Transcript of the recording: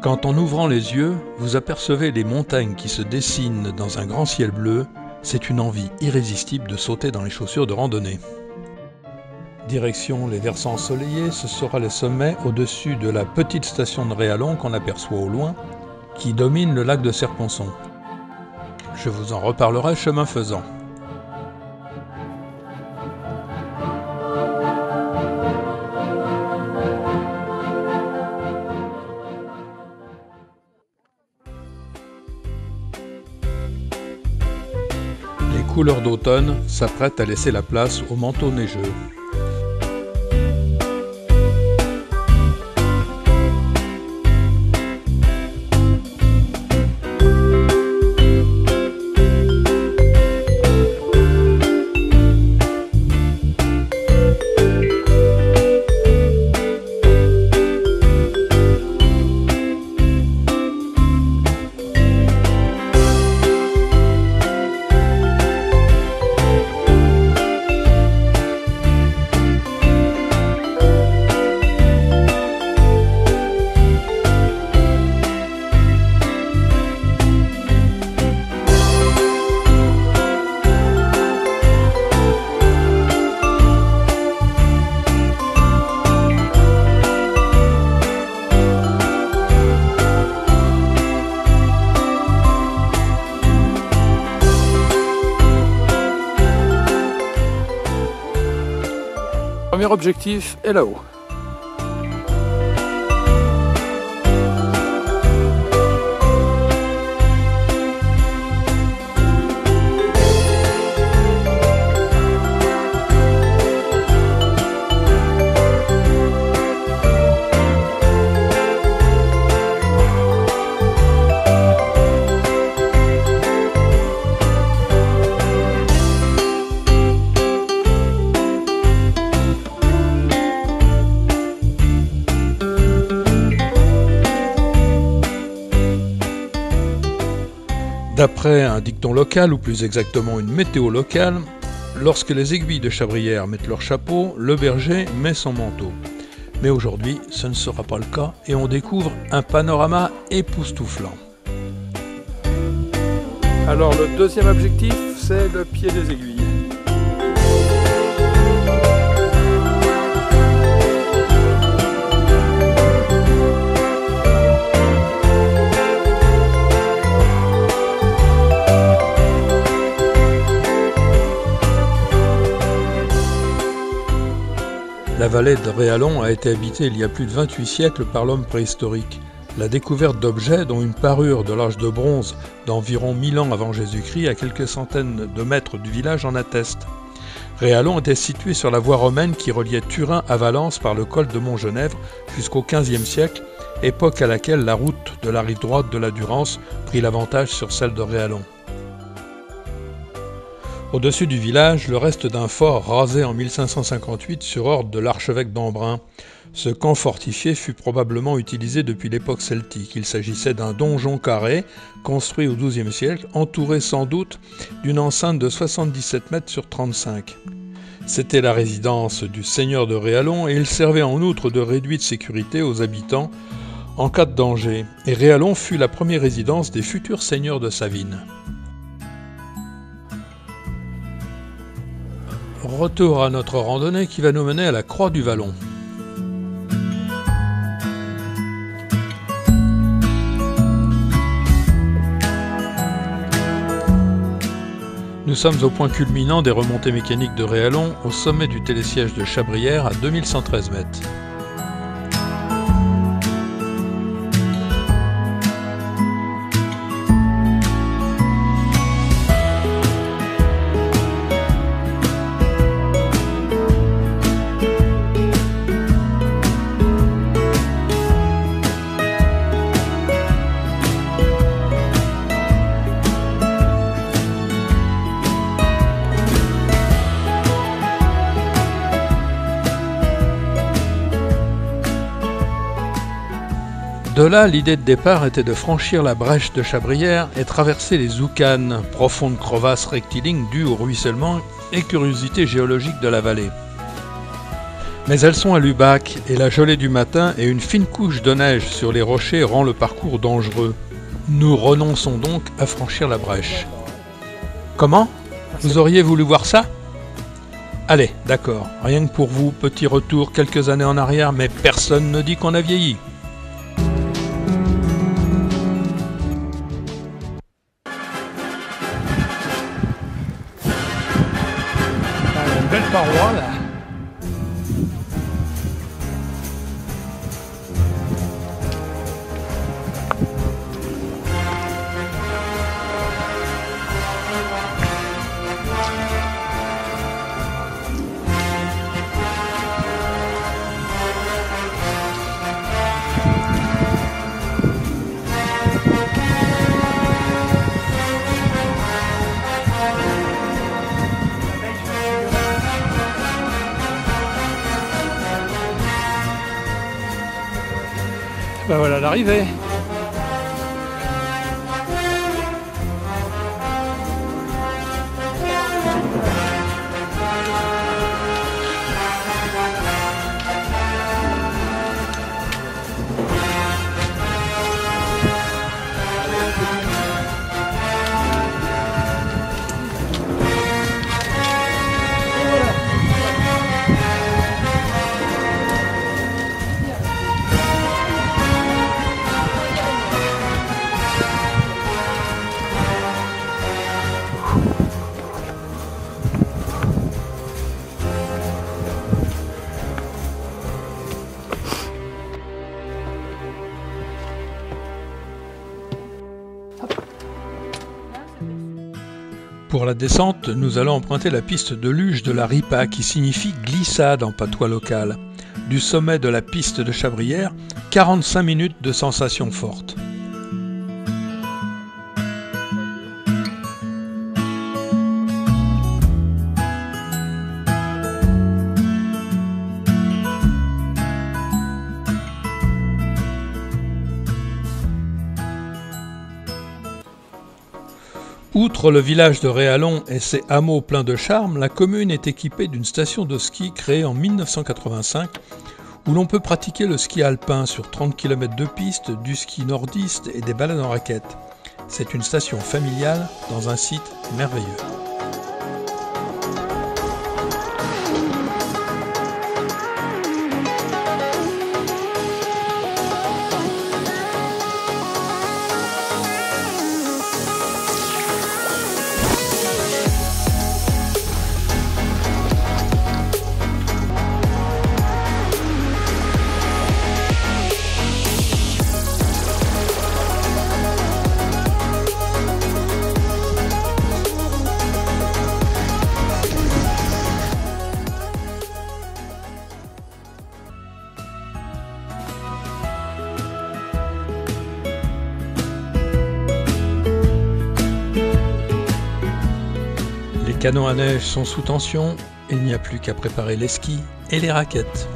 Quand en ouvrant les yeux, vous apercevez les montagnes qui se dessinent dans un grand ciel bleu, c'est une envie irrésistible de sauter dans les chaussures de randonnée. Direction les versants ensoleillés, ce sera le sommet au-dessus de la petite station de Réallon qu'on aperçoit au loin, qui domine le lac de Serponçon. Je vous en reparlerai chemin faisant. Les couleurs d'automne s'apprêtent à laisser la place au manteau neigeux. Premier objectif est là-haut. D'après un dicton local, ou plus exactement une météo locale, lorsque les aiguilles de Chabrières mettent leur chapeau, le berger met son manteau. Mais aujourd'hui, ce ne sera pas le cas et on découvre un panorama époustouflant. Alors le deuxième objectif, c'est le pied des aiguilles. La vallée de Réallon a été habitée il y a plus de 28 siècles par l'homme préhistorique. La découverte d'objets, dont une parure de l'âge de bronze d'environ 1000 ans avant Jésus-Christ, à quelques centaines de mètres du village, en atteste. Réallon était situé sur la voie romaine qui reliait Turin à Valence par le col de Montgenèvre jusqu'au XVe siècle, époque à laquelle la route de la rive droite de la Durance prit l'avantage sur celle de Réallon. Au-dessus du village, le reste d'un fort rasé en 1558 sur ordre de l'archevêque d'Embrun. Ce camp fortifié fut probablement utilisé depuis l'époque celtique. Il s'agissait d'un donjon carré, construit au XIIe siècle, entouré sans doute d'une enceinte de 77 mètres sur 35. C'était la résidence du seigneur de Réallon et il servait en outre de réduit de sécurité aux habitants en cas de danger. Et Réallon fut la première résidence des futurs seigneurs de Savines. Retour à notre randonnée qui va nous mener à la Croix du Vallon. Nous sommes au point culminant des remontées mécaniques de Réallon, au sommet du télésiège de Chabrières à 2113 mètres. De là, l'idée de départ était de franchir la brèche de Chabrières et traverser les Oucanes, profondes crevasses rectilignes dues au ruissellement et curiosité géologique de la vallée. Mais elles sont à Lubac et la gelée du matin et une fine couche de neige sur les rochers rend le parcours dangereux. Nous renonçons donc à franchir la brèche. Comment ? Vous auriez voulu voir ça ? Allez, d'accord, rien que pour vous, petit retour quelques années en arrière, mais personne ne dit qu'on a vieilli. Une belle paroi là. Ben voilà l'arrivée. Pour la descente, nous allons emprunter la piste de luge de la Ripa qui signifie glissade en patois local. Du sommet de la piste de Chabrières, 45 minutes de sensations fortes. Outre le village de Réalon et ses hameaux pleins de charme, la commune est équipée d'une station de ski créée en 1985 où l'on peut pratiquer le ski alpin sur 30 km de piste, du ski nordiste et des balades en raquettes. C'est une station familiale dans un site merveilleux. Les canons à neige sont sous tension, il n'y a plus qu'à préparer les skis et les raquettes.